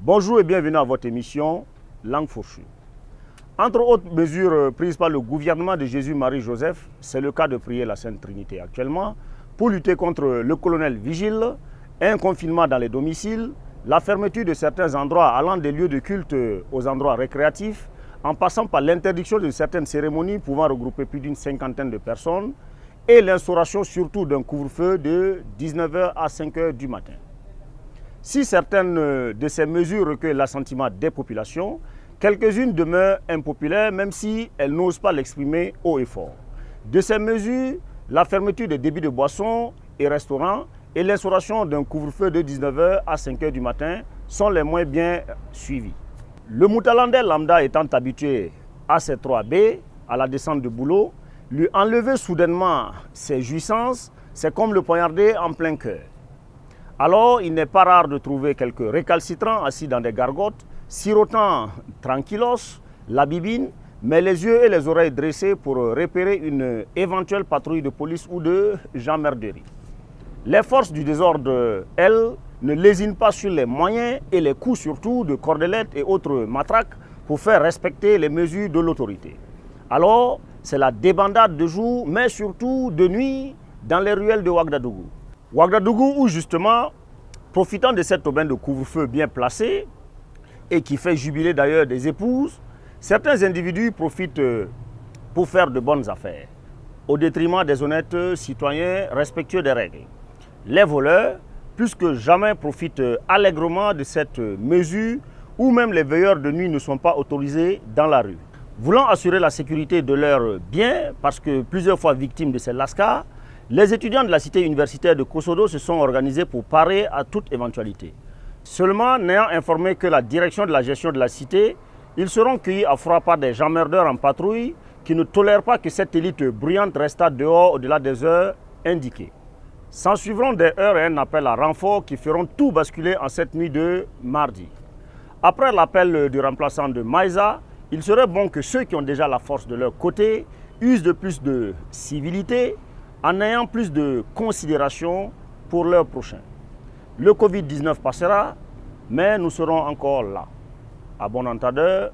Bonjour et bienvenue à votre émission Langue fourchue. Entre autres mesures prises par le gouvernement de Jésus-Marie-Joseph, c'est le cas de prier la Sainte Trinité actuellement, pour lutter contre le colonel vigile, un confinement dans les domiciles, la fermeture de certains endroits allant des lieux de culte aux endroits récréatifs, en passant par l'interdiction de certaines cérémonies pouvant regrouper plus d'une cinquantaine de personnes et l'instauration surtout d'un couvre-feu de 19h à 5h du matin. Si certaines de ces mesures recueillent l'assentiment des populations, quelques-unes demeurent impopulaires même si elles n'osent pas l'exprimer haut et fort. De ces mesures, la fermeture des débits de boissons et restaurants et l'instauration d'un couvre-feu de 19h à 5h du matin sont les moins bien suivis. Le Moutalandais lambda étant habitué à ces 3 B, à la descente de boulot, lui enlever soudainement ses jouissances, c'est comme le poignarder en plein cœur. Alors, il n'est pas rare de trouver quelques récalcitrants assis dans des gargotes, sirotant tranquillos, la bibine, mais les yeux et les oreilles dressés pour repérer une éventuelle patrouille de police ou de gendarmerie. Les forces du désordre, elles, ne lésinent pas sur les moyens et les coups surtout de cordelettes et autres matraques pour faire respecter les mesures de l'autorité. Alors, c'est la débandade de jour, mais surtout de nuit, dans les ruelles de Ouagadougou. Ouagadougou où justement, profitant de cette aubaine de couvre-feu bien placée et qui fait jubiler d'ailleurs des épouses, certains individus profitent pour faire de bonnes affaires, au détriment des honnêtes citoyens respectueux des règles. Les voleurs, plus que jamais, profitent allègrement de cette mesure où même les veilleurs de nuit ne sont pas autorisés dans la rue. Voulant assurer la sécurité de leurs biens, parce que plusieurs fois victimes de ces lascars, les étudiants de la cité universitaire de Kosodo se sont organisés pour parer à toute éventualité. Seulement, n'ayant informé que la direction de la gestion de la cité, ils seront cueillis à froid par des emmerdeurs en patrouille qui ne tolèrent pas que cette élite bruyante restât dehors au-delà des heures indiquées. S'en suivront des heures et un appel à renfort qui feront tout basculer en cette nuit de mardi. Après l'appel du remplaçant de Maïsa, il serait bon que ceux qui ont déjà la force de leur côté usent de plus de civilité, en ayant plus de considération pour leurs prochains. Le Covid-19 passera, mais nous serons encore là. À bon entendeur,